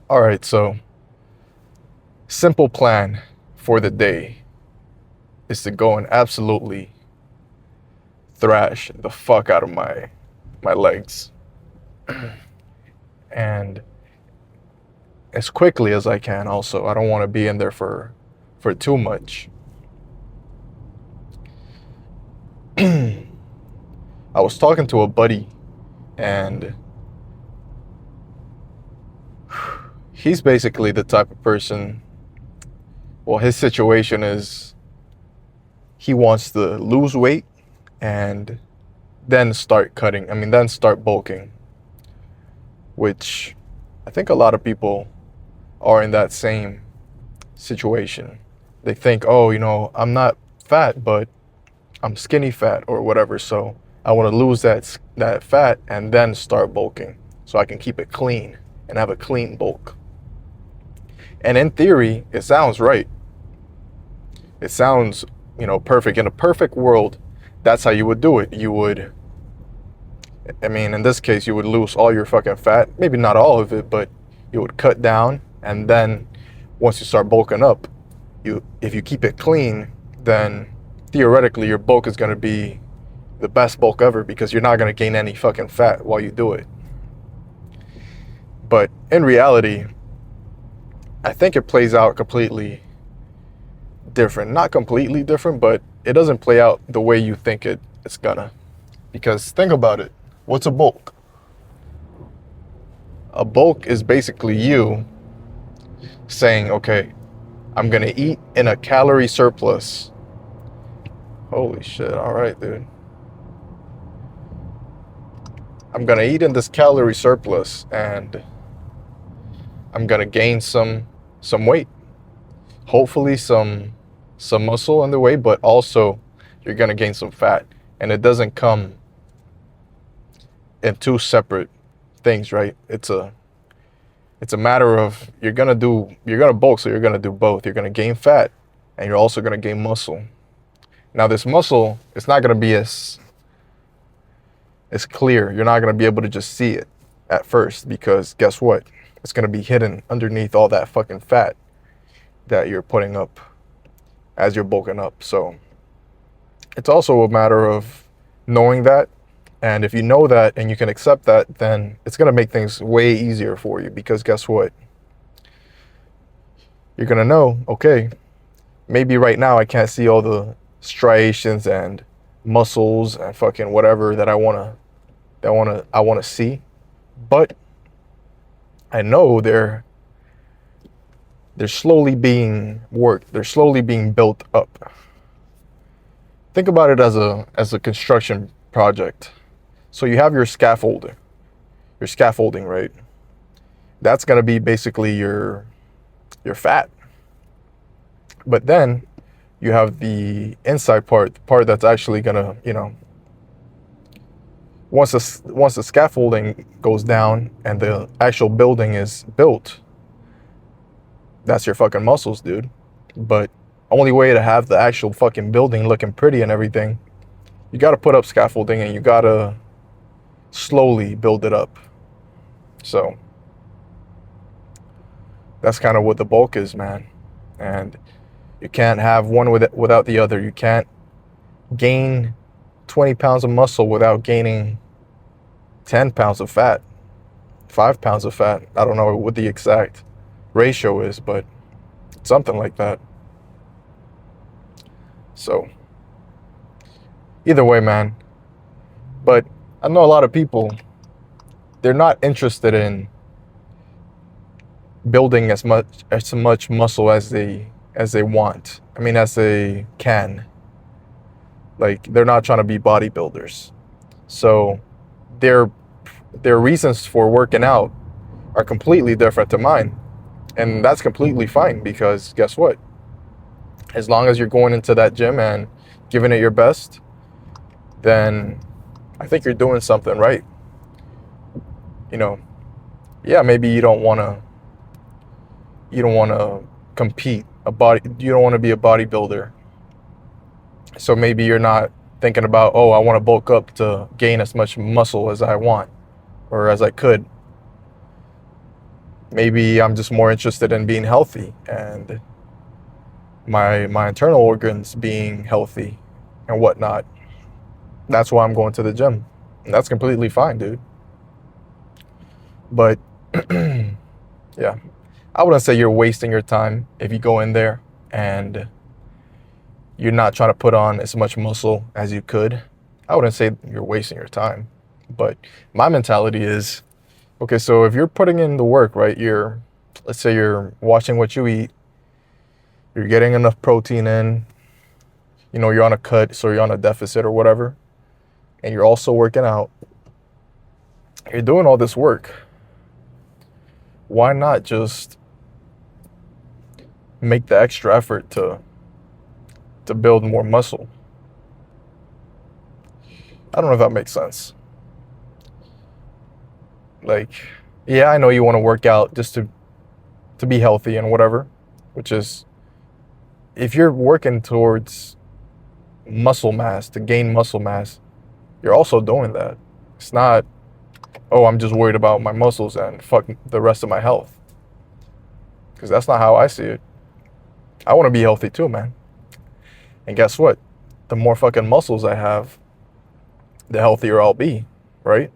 All right, so simple plan for the day is to go and absolutely thrash the fuck out of my legs and as quickly as I can. Also, I don't want to be in there for too much. I was talking to a buddy and he's basically the type of person, well, his situation is he wants to lose weight and then start cutting. I mean, then start bulking, which I think a lot of people are in that same situation. They think, oh, I'm not fat, but I'm skinny fat or whatever. So I want to lose that fat and then start bulking so I can keep it clean and have a clean bulk. And in theory, it sounds right. It sounds, perfect. In a perfect world, that's how you would do it. In this case, you would lose all your fucking fat. Maybe not all of it, but you would cut down. And then once you start bulking up, if you keep it clean, then theoretically your bulk is going to be the best bulk ever because you're not going to gain any fucking fat while you do it. But in reality, I think it plays out completely different. Not completely different, but it doesn't play out the way you think it's gonna. Because think about it. What's a bulk? A bulk is basically you saying, okay, I'm gonna eat in a calorie surplus. Holy shit, all right, dude. I'm gonna eat in this calorie surplus and I'm gonna gain some weight. Hopefully some muscle on the way, but also you're gonna gain some fat. And it doesn't come in two separate things, right? It's a matter of you're gonna bulk, so you're gonna do both. You're gonna gain fat and you're also gonna gain muscle. Now this muscle, it's not gonna be as clear. You're not gonna be able to just see it at first because guess what? It's gonna be hidden underneath all that fucking fat that you're putting up as you're bulking up. So it's also a matter of knowing that. And if you know that and you can accept that, then it's going to make things way easier for you because guess what? You're going to know, okay, maybe right now I can't see all the striations and muscles and fucking whatever that I want to see, but I know they're slowly being worked. They're slowly being built up. Think about it as a construction project. So you have your scaffolding, right? That's going to be basically your fat. But then you have the inside part, the part that's actually going to, once the scaffolding goes down and the actual building is built, that's your fucking muscles, dude. But only way to have the actual fucking building looking pretty and everything, you got to put up scaffolding and you got to slowly build it up. So that's kind of what the bulk is, man. And you can't have one without the other. You can't gain 20 pounds of muscle without gaining 10 pounds of fat, 5 pounds of fat. I don't know what the exact ratio is, but something like that. So either way, man. But I know a lot of people, they're not interested in building as much muscle as they want. I mean, as they can. Like, they're not trying to be bodybuilders. So their reasons for working out are completely different to mine. And that's completely fine because guess what? As long as you're going into that gym and giving it your best, then I think you're doing something right. Yeah, maybe you don't want to compete you don't want to be a bodybuilder. So maybe you're not thinking about, oh, I want to bulk up to gain as much muscle as I want or as I could. Maybe I'm just more interested in being healthy and my internal organs being healthy and whatnot. That's why I'm going to the gym. And that's completely fine, dude. But yeah, I wouldn't say you're wasting your time if you go in there and you're not trying to put on as much muscle as you could. I wouldn't say you're wasting your time. But my mentality is, okay, so if you're putting in the work, right, let's say you're watching what you eat, you're getting enough protein in, you're on a cut, so you're on a deficit or whatever, and you're also working out, you're doing all this work. Why not just make the extra effort to build more muscle? I don't know if that makes sense. Like, yeah, I know you want to work out just to be healthy and whatever, which is, if you're working towards muscle mass, to gain muscle mass, you're also doing that. It's not, oh, I'm just worried about my muscles and fuck the rest of my health. Because that's not how I see it. I want to be healthy too, man. And guess what? The more fucking muscles I have, the healthier I'll be, right?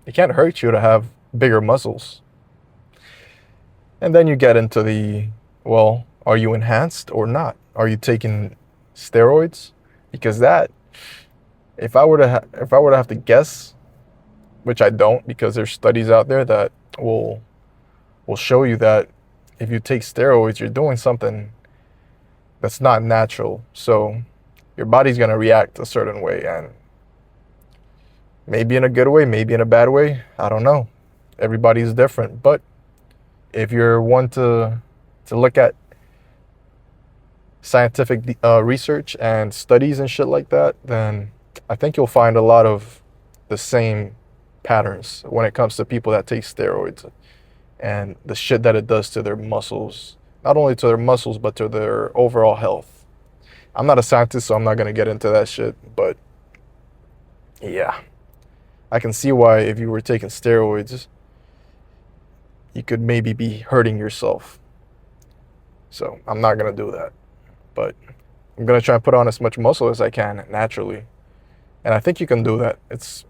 It can't hurt you to have bigger muscles. And then you get into well, are you enhanced or not? Are you taking steroids? Because that, if I were to have to guess, which I don't, because there's studies out there that will show you that if you take steroids, you're doing something that's not natural. So your body's gonna react a certain way, and maybe in a good way, maybe in a bad way. I don't know. Everybody's different. But if you're one to look at scientific research and studies and shit like that, then I think you'll find a lot of the same patterns when it comes to people that take steroids and the shit that it does to their muscles. Not only to their muscles, but to their overall health. I'm not a scientist, so I'm not going to get into that shit. But yeah, I can see why if you were taking steroids, you could maybe be hurting yourself. So I'm not going to do that. But I'm going to try and put on as much muscle as I can naturally. And I think you can do that.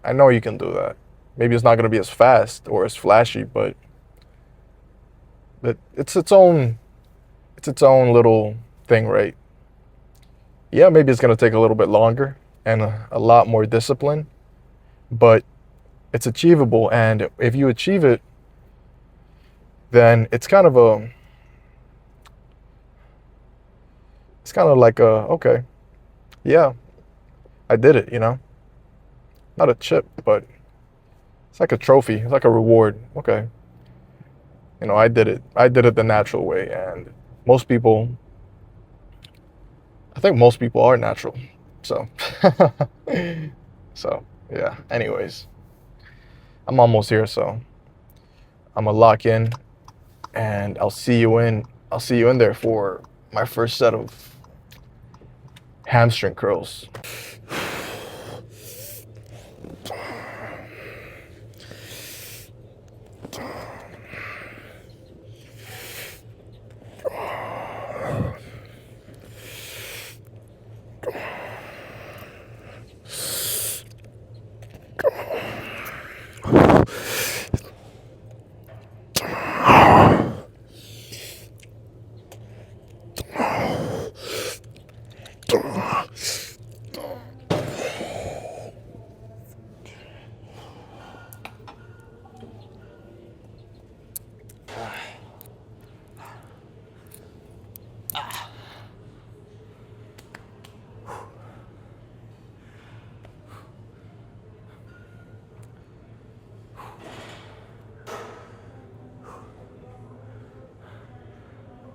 I know you can do that. Maybe it's not going to be as fast or as flashy, but it's its own little thing, right? Yeah, maybe it's going to take a little bit longer and a lot more discipline, but it's achievable. And if you achieve it, then it's kind of like okay, yeah, I did it, not a chip, but it's like a trophy. It's like a reward. Okay. I did it. I did it the natural way. And I think most people are natural. So, so yeah. Anyways, I'm almost here. So I'm gonna lock in, and I'll see you in there for my first set of hamstring curls.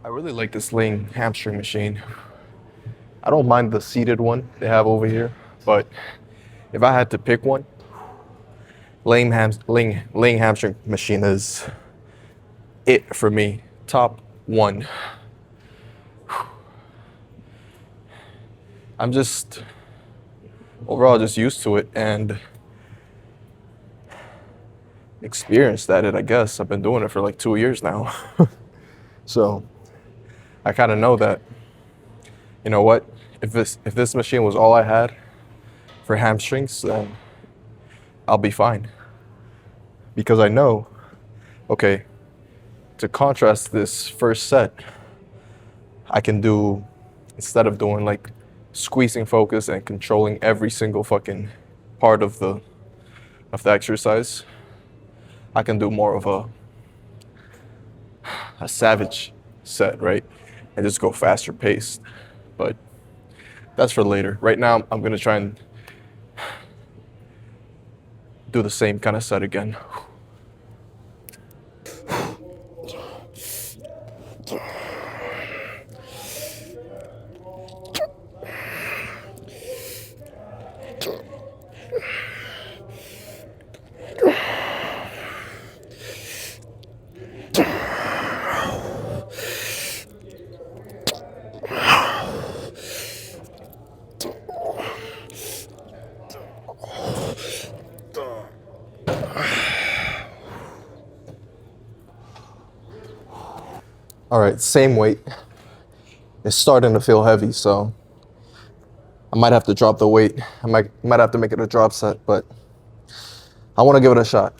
I really like this Ling hamstring machine. I don't mind the seated one they have over here, but if I had to pick one, Ling hamstring machine is it for me. Top one. I'm just overall just used to it, and experienced at it, I guess. I've been doing it for like 2 years now. So I kind of know that, you know what, if this machine was all I had for hamstrings, then I'll be fine. Because I know, okay, to contrast this first set, I can do, instead of doing like squeezing focus and controlling every single fucking part of the exercise, I can do more of a savage set, right? And just go faster paced. But that's for later. Right now, I'm gonna try and do the same kind of set again. All right, same weight. It's starting to feel heavy, so I might have to drop the weight. I might have to make it a drop set, but I want to give it a shot.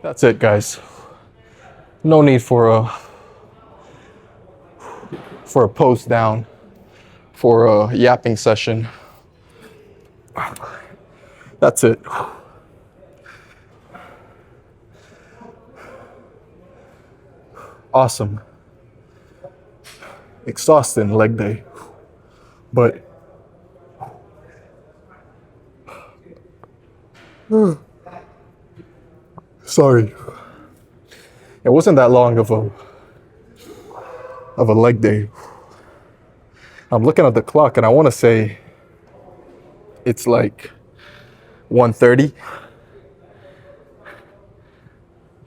That's it, guys. No need for a post down, for a yapping session. That's it. Awesome. Exhausting leg day. But sorry. It wasn't that long of a leg day. I'm looking at the clock and I want to say it's like 1:30.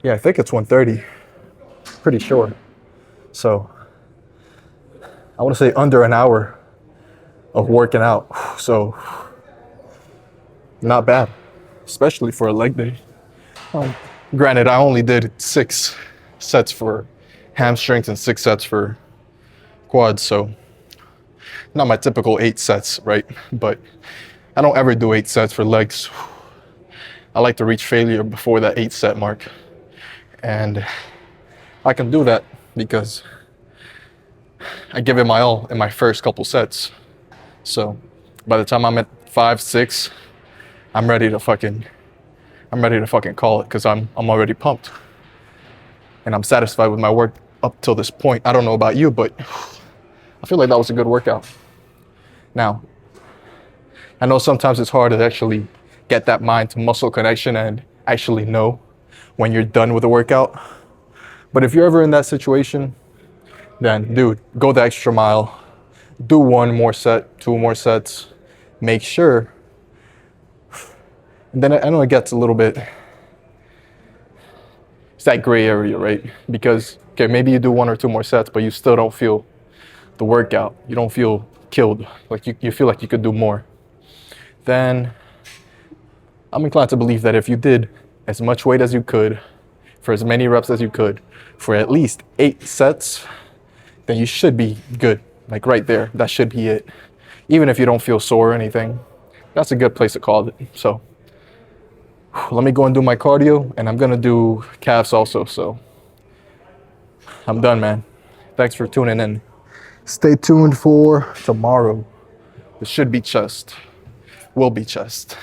Yeah, I think it's 1:30. Pretty sure. So I want to say under an hour of working out. So not bad, especially for a leg day. Granted, I only did 6 sets for hamstrings and 6 sets for quads, so not my typical 8 sets, right? But I don't ever do 8 sets for legs. I like to reach failure before that 8 set mark. And I can do that because I give it my all in my first couple sets. So by the time I'm at 5, 6, I'm ready to fucking call it because I'm already pumped. And I'm satisfied with my work up till this point. I don't know about you, but I feel like that was a good workout. Now, I know sometimes it's hard to actually get that mind to muscle connection and actually know when you're done with a workout. But if you're ever in that situation, then dude, go the extra mile. Do 1 more set, 2 more sets. Make sure. And then I know it gets a little bit, it's that gray area, right? Because, okay, maybe you do 1 or 2 more sets, but you still don't feel the workout. You don't feel killed. Like you feel like you could do more. Then I'm inclined to believe that if you did as much weight as you could, for as many reps as you could, for at least 8 sets, then you should be good. Like right there, that should be it. Even if you don't feel sore or anything, that's a good place to call it. So let me go and do my cardio, and I'm gonna do calves also. So I'm done, man. Thanks for tuning in. Stay tuned for tomorrow. It should be chest. Will be chest.